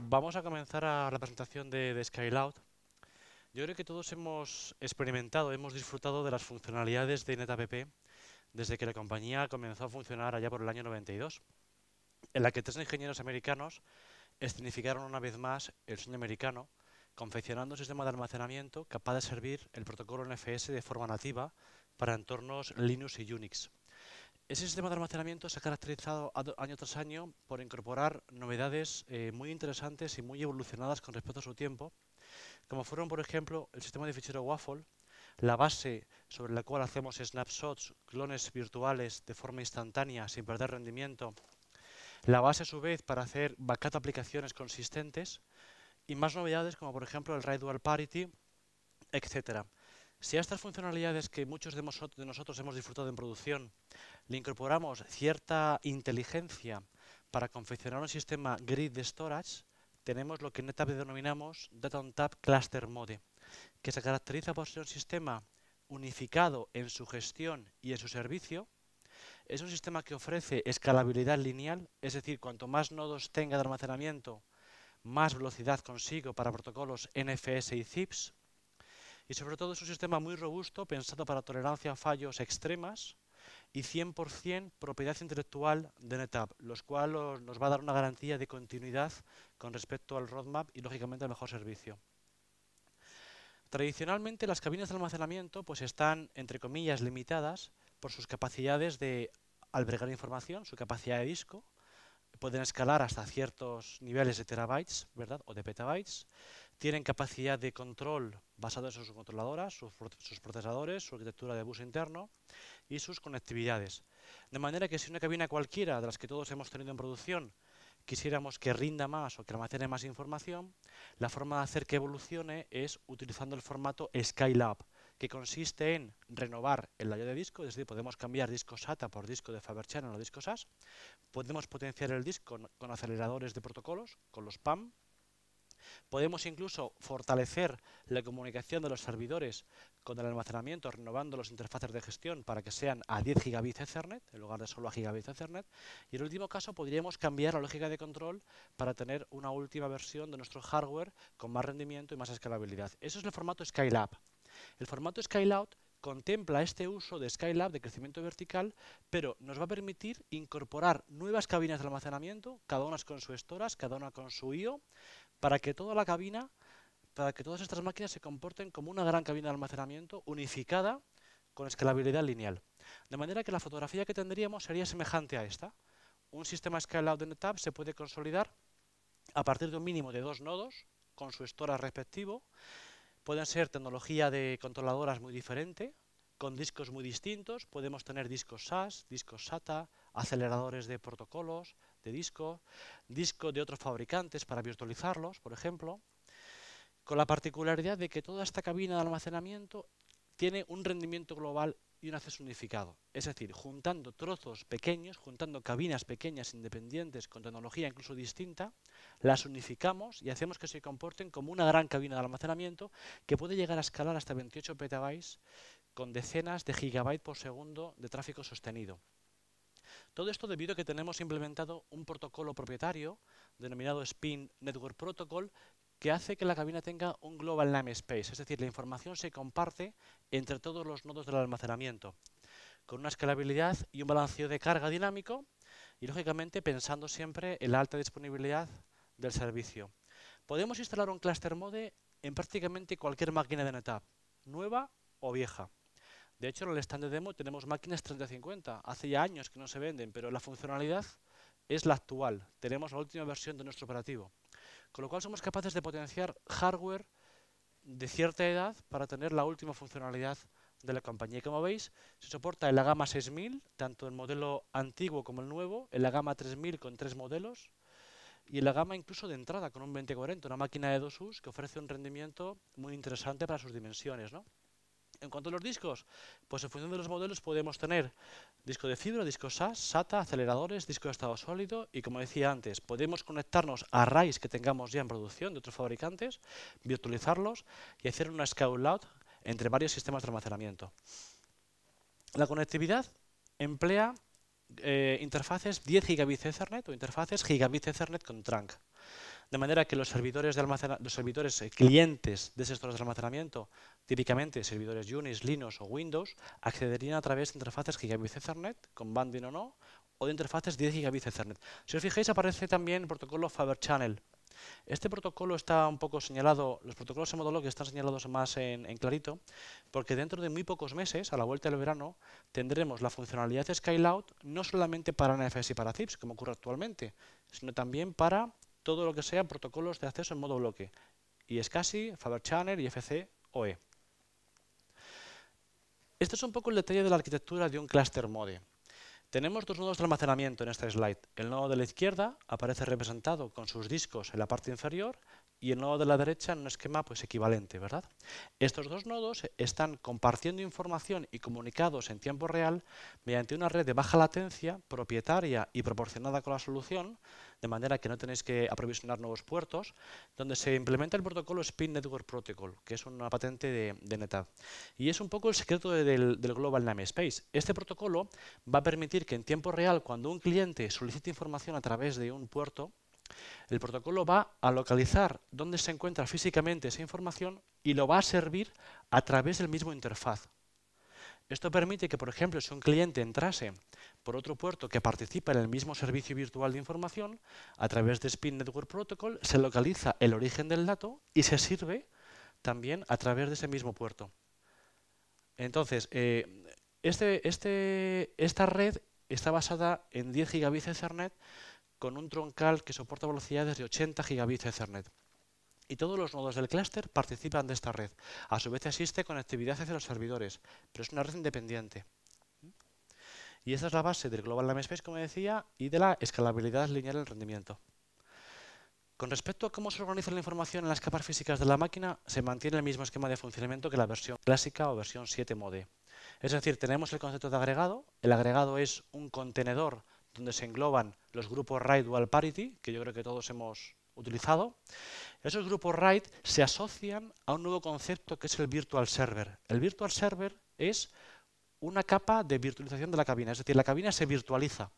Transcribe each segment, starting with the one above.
Vamos a comenzar la presentación de Skyloud. Yo creo que todos hemos experimentado, hemos disfrutado de las funcionalidades de NetApp desde que la compañía comenzó a funcionar allá por el año 92, en la que tres ingenieros americanos escenificaron una vez más el sueño americano, confeccionando un sistema de almacenamiento capaz de servir el protocolo NFS de forma nativa para entornos Linux y Unix. Ese sistema de almacenamiento se ha caracterizado año tras año por incorporar novedades muy interesantes y muy evolucionadas con respecto a su tiempo, como fueron, por ejemplo, el sistema de fichero Waffle, la base sobre la cual hacemos snapshots, clones virtuales de forma instantánea sin perder rendimiento, la base a su vez para hacer backup de aplicaciones consistentes y más novedades como por ejemplo el RAID Dual Parity, etcétera. Si a estas funcionalidades que muchos de nosotros hemos disfrutado en producción le incorporamos cierta inteligencia para confeccionar un sistema grid de storage, tenemos lo que en NetApp denominamos Data on Tap Cluster Mode, que se caracteriza por ser un sistema unificado en su gestión y en su servicio. Es un sistema que ofrece escalabilidad lineal, es decir, cuanto más nodos tenga de almacenamiento, más velocidad consigo para protocolos NFS y CIPS. Y sobre todo es un sistema muy robusto, pensado para tolerancia a fallos extremas y 100% propiedad intelectual de NetApp, los cuales nos va a dar una garantía de continuidad con respecto al roadmap y lógicamente al mejor servicio. Tradicionalmente las cabinas de almacenamiento pues están, entre comillas, limitadas por sus capacidades de albergar información, su capacidad de disco. Pueden escalar hasta ciertos niveles de terabytes, ¿verdad? O de petabytes. Tienen capacidad de control basada en sus controladoras, sus procesadores, su arquitectura de bus interno y sus conectividades. De manera que si una cabina cualquiera de las que todos hemos tenido en producción quisiéramos que rinda más o que almacene más información, la forma de hacer que evolucione es utilizando el formato Skylab, que consiste en renovar el layout de disco, es decir, podemos cambiar disco SATA por disco de Faber Channel o disco SAS, podemos potenciar el disco con aceleradores de protocolos, con los PAM, podemos incluso fortalecer la comunicación de los servidores con el almacenamiento, renovando las interfaces de gestión para que sean a 10 gigabits Ethernet en lugar de solo a gigabits Ethernet. Y en el último caso podríamos cambiar la lógica de control para tener una última versión de nuestro hardware con más rendimiento y más escalabilidad. Eso es el formato Skylab. El formato Skylab contempla este uso de Skylab de crecimiento vertical, pero nos va a permitir incorporar nuevas cabinas de almacenamiento, cada una con su storage, cada una con su I/O, para que toda la cabina, para que todas estas máquinas se comporten como una gran cabina de almacenamiento unificada con escalabilidad lineal. De manera que la fotografía que tendríamos sería semejante a esta. Un sistema Skylab de NetApp se puede consolidar a partir de un mínimo de 2 nodos con su storage respectivo. Pueden ser tecnología de controladoras muy diferente, con discos muy distintos. Podemos tener discos SAS, discos SATA, aceleradores de protocolos, de discos de otros fabricantes para virtualizarlos, por ejemplo, con la particularidad de que toda esta cabina de almacenamiento tiene un rendimiento global y un acceso unificado. Es decir, juntando trozos pequeños, juntando cabinas pequeñas independientes con tecnología incluso distinta, las unificamos y hacemos que se comporten como una gran cabina de almacenamiento que puede llegar a escalar hasta 28 petabytes con decenas de gigabytes por segundo de tráfico sostenido. Todo esto debido a que tenemos implementado un protocolo propietario denominado Spin Network Protocol que hace que la cabina tenga un Global Namespace, es decir, la información se comparte entre todos los nodos del almacenamiento, con una escalabilidad y un balanceo de carga dinámico y, lógicamente, pensando siempre en la alta disponibilidad del servicio. Podemos instalar un Cluster Mode en prácticamente cualquier máquina de NetApp, nueva o vieja. De hecho, en el stand de demo tenemos máquinas 3050. Hace ya años que no se venden, pero la funcionalidad es la actual. Tenemos la última versión de nuestro operativo. Con lo cual somos capaces de potenciar hardware de cierta edad para tener la última funcionalidad de la compañía. Y como veis, se soporta en la gama 6000, tanto el modelo antiguo como el nuevo, en la gama 3000 con 3 modelos, y en la gama incluso de entrada con un 2040, una máquina de 2 US que ofrece un rendimiento muy interesante para sus dimensiones, ¿no? En cuanto a los discos, pues en función de los modelos podemos tener disco de fibra, disco SAS, SATA, aceleradores, disco de estado sólido y, como decía antes, podemos conectarnos a arrays que tengamos ya en producción de otros fabricantes, virtualizarlos y hacer una scale-out entre varios sistemas de almacenamiento. La conectividad emplea interfaces 10 gigabits Ethernet o interfaces gigabit Ethernet con trunk. De manera que los servidores, clientes de esos stores de almacenamiento, típicamente servidores Unix, Linux o Windows, accederían a través de interfaces gigabit Ethernet, con banding o de interfaces 10 gigabit Ethernet. Si os fijáis, aparece también el protocolo Fiber Channel. Este protocolo está un poco señalado, los protocolos en Modolo que están señalados más en clarito, porque dentro de muy pocos meses, a la vuelta del verano, tendremos la funcionalidad de Skylout no solamente para NFS y para ZIPs, como ocurre actualmente, sino también para todo lo que sea protocolos de acceso en modo bloque, iSCSI, Fiber Channel y FC-OE. Este es un poco el detalle de la arquitectura de un cluster mode. Tenemos dos nodos de almacenamiento en esta slide. El nodo de la izquierda aparece representado con sus discos en la parte inferior y el nodo de la derecha en un esquema pues, equivalente, ¿verdad? Estos dos nodos están compartiendo información y comunicados en tiempo real mediante una red de baja latencia, propietaria y proporcionada con la solución, de manera que no tenéis que aprovisionar nuevos puertos, donde se implementa el protocolo Spin Network Protocol, que es una patente de NetApp. Y es un poco el secreto del Global Namespace. Este protocolo va a permitir que en tiempo real, cuando un cliente solicite información a través de un puerto, el protocolo va a localizar dónde se encuentra físicamente esa información y lo va a servir a través del mismo interfaz. Esto permite que, por ejemplo, si un cliente entrase por otro puerto que participa en el mismo servicio virtual de información, a través de Spin Network Protocol se localiza el origen del dato y se sirve también a través de ese mismo puerto. Entonces, esta red está basada en 10 gigabits Ethernet con un troncal que soporta velocidades de 80 gigabits Ethernet. Y todos los nodos del clúster participan de esta red. A su vez existe conectividad hacia los servidores, pero es una red independiente. Y esta es la base del Global Namespace, como decía, y de la escalabilidad lineal en rendimiento. Con respecto a cómo se organiza la información en las capas físicas de la máquina, se mantiene el mismo esquema de funcionamiento que la versión clásica o versión 7 mode. Es decir, tenemos el concepto de agregado. El agregado es un contenedor donde se engloban los grupos RAID Dual Parity, que yo creo que todos hemos utilizado. Esos grupos RAID se asocian a un nuevo concepto que es el Virtual Server. El Virtual Server es una capa de virtualización de la cabina, es decir, la cabina se virtualiza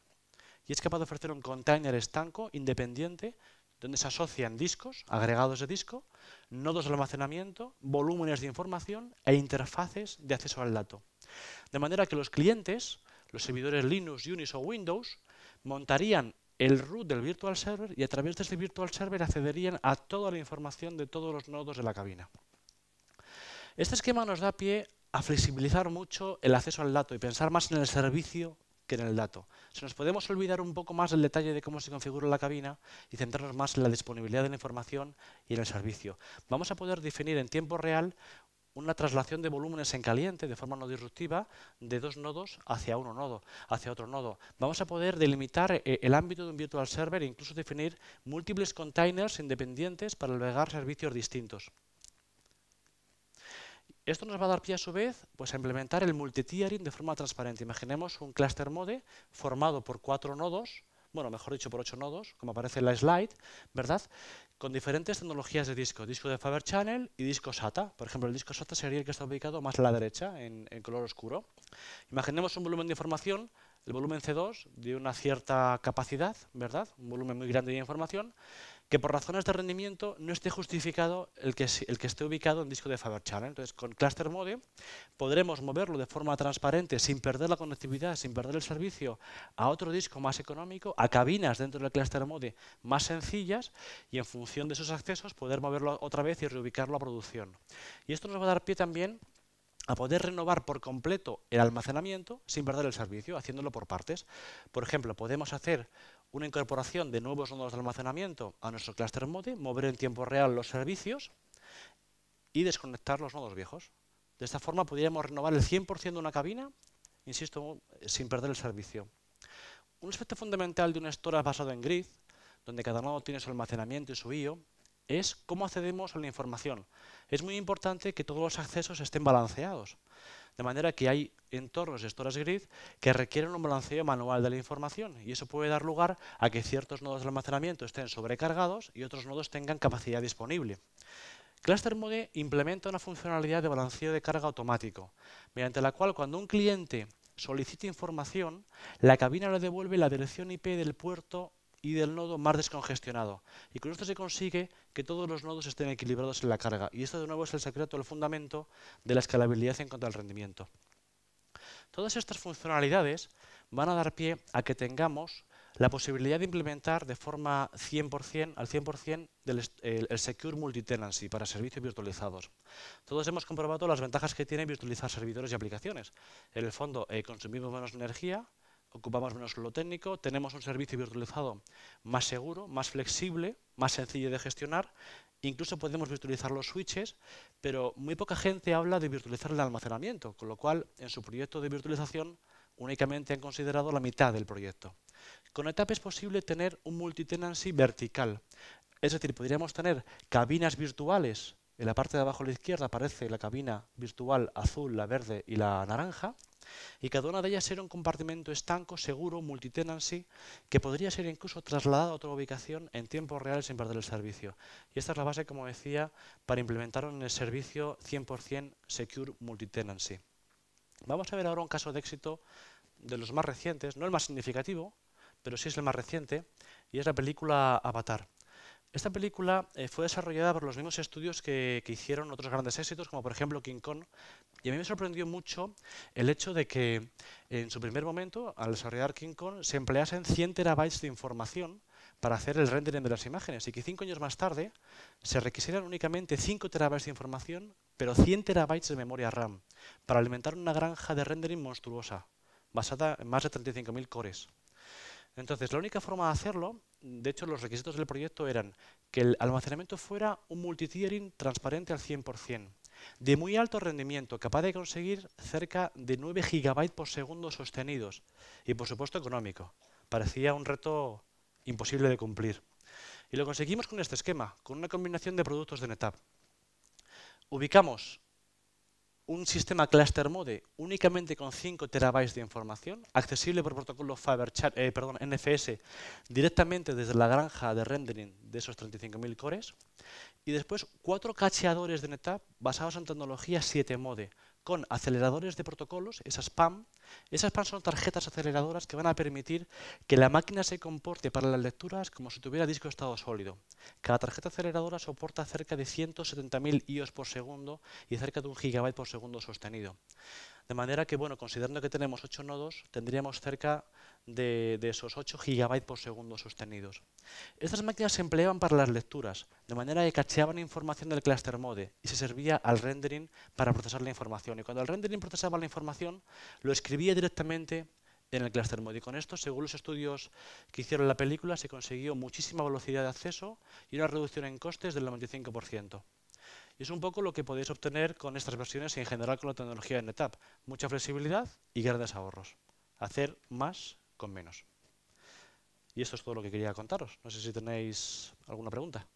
y es capaz de ofrecer un container estanco independiente donde se asocian discos, agregados de disco, nodos de almacenamiento, volúmenes de información e interfaces de acceso al dato. De manera que los clientes, los servidores Linux, Unix o Windows, montarían el root del Virtual Server y a través de este Virtual Server accederían a toda la información de todos los nodos de la cabina. Este esquema nos da pie a flexibilizar mucho el acceso al dato y pensar más en el servicio que en el dato. Si nos podemos olvidar un poco más del detalle de cómo se configura la cabina y centrarnos más en la disponibilidad de la información y en el servicio. Vamos a poder definir en tiempo real una traslación de volúmenes en caliente de forma no disruptiva de dos nodos hacia otro nodo. Vamos a poder delimitar el ámbito de un virtual server e incluso definir múltiples containers independientes para albergar servicios distintos. Esto nos va a dar pie a su vez pues, a implementar el multitiering de forma transparente. Imaginemos un cluster mode formado por 4 nodos, bueno, mejor dicho, por 8 nodos, como aparece en la slide, ¿verdad? Con diferentes tecnologías de disco de Fiber Channel y disco SATA. Por ejemplo, el disco SATA sería el que está ubicado más a la derecha, en color oscuro. Imaginemos un volumen de información, el volumen C2, de una cierta capacidad, ¿verdad? Un volumen muy grande de información, que por razones de rendimiento no esté justificado el que esté ubicado en disco de Fiber Channel. Entonces, con Cluster Mode podremos moverlo de forma transparente, sin perder la conectividad, sin perder el servicio, a otro disco más económico, a cabinas dentro del Cluster Mode más sencillas y en función de esos accesos poder moverlo otra vez y reubicarlo a producción. Y esto nos va a dar pie también a poder renovar por completo el almacenamiento sin perder el servicio, haciéndolo por partes. Por ejemplo, podemos hacer una incorporación de nuevos nodos de almacenamiento a nuestro cluster mode, mover en tiempo real los servicios y desconectar los nodos viejos. De esta forma podríamos renovar el 100% de una cabina, insisto, sin perder el servicio. Un aspecto fundamental de un storage basado en grid, donde cada nodo tiene su almacenamiento y su IO, es cómo accedemos a la información. Es muy importante que todos los accesos estén balanceados, de manera que hay entornos de storage grid que requieren un balanceo manual de la información y eso puede dar lugar a que ciertos nodos de almacenamiento estén sobrecargados y otros nodos tengan capacidad disponible. Cluster Mode implementa una funcionalidad de balanceo de carga automático, mediante la cual cuando un cliente solicita información, la cabina le devuelve la dirección IP del puerto y del nodo más descongestionado. Y con esto se consigue que todos los nodos estén equilibrados en la carga. Y esto de nuevo es el secreto, el fundamento de la escalabilidad en cuanto al rendimiento. Todas estas funcionalidades van a dar pie a que tengamos la posibilidad de implementar de forma 100%, al 100% el Secure Multitenancy para servicios virtualizados. Todos hemos comprobado las ventajas que tiene virtualizar servidores y aplicaciones. En el fondo, consumimos menos energía, ocupamos menos lo técnico, tenemos un servicio virtualizado más seguro, más flexible, más sencillo de gestionar. Incluso podemos virtualizar los switches, pero muy poca gente habla de virtualizar el almacenamiento, con lo cual en su proyecto de virtualización únicamente han considerado la mitad del proyecto. Con NetApp es posible tener un multitenancy vertical, es decir, podríamos tener cabinas virtuales. En la parte de abajo a la izquierda aparece la cabina virtual azul, la verde y la naranja, y cada una de ellas era un compartimento estanco, seguro, multitenancy, que podría ser incluso trasladado a otra ubicación en tiempo real sin perder el servicio. Y esta es la base, como decía, para implementar un servicio 100% Secure Multitenancy. Vamos a ver ahora un caso de éxito de los más recientes, no el más significativo, pero sí es el más reciente, y es la película Avatar. Esta película fue desarrollada por los mismos estudios que hicieron otros grandes éxitos, como por ejemplo King Kong, y a mí me sorprendió mucho el hecho de que en su primer momento, al desarrollar King Kong, se empleasen 100 terabytes de información para hacer el rendering de las imágenes, y que 5 años más tarde se requisieran únicamente 5 terabytes de información, pero 100 terabytes de memoria RAM, para alimentar una granja de rendering monstruosa, basada en más de 35.000 cores. Entonces, la única forma de hacerlo, de hecho los requisitos del proyecto eran que el almacenamiento fuera un multitiering transparente al 100%, de muy alto rendimiento, capaz de conseguir cerca de 9 GB por segundo sostenidos y por supuesto económico. Parecía un reto imposible de cumplir. Y lo conseguimos con este esquema, con una combinación de productos de NetApp. Ubicamos un sistema cluster mode únicamente con 5 terabytes de información, accesible por protocolo NFS directamente desde la granja de rendering de esos 35.000 cores. Y después 4 cacheadores de NetApp basados en tecnología 7 mode, con aceleradores de protocolos, esas PAM. Esas PAM son tarjetas aceleradoras que van a permitir que la máquina se comporte para las lecturas como si tuviera disco de estado sólido. Cada tarjeta aceleradora soporta cerca de 170.000 IOS por segundo y cerca de 1 GB por segundo sostenido. De manera que, bueno, considerando que tenemos 8 nodos, tendríamos cerca de esos 8 GB por segundo sostenidos. Estas máquinas se empleaban para las lecturas, de manera que cacheaban información del cluster mode y se servía al rendering para procesar la información. Y cuando el rendering procesaba la información, lo escribía directamente en el cluster mode. Y con esto, según los estudios que hicieron la película, se consiguió muchísima velocidad de acceso y una reducción en costes del 95%. Y es un poco lo que podéis obtener con estas versiones y en general con la tecnología de NetApp. Mucha flexibilidad y grandes ahorros. Hacer más con menos. Y esto es todo lo que quería contaros. No sé si tenéis alguna pregunta.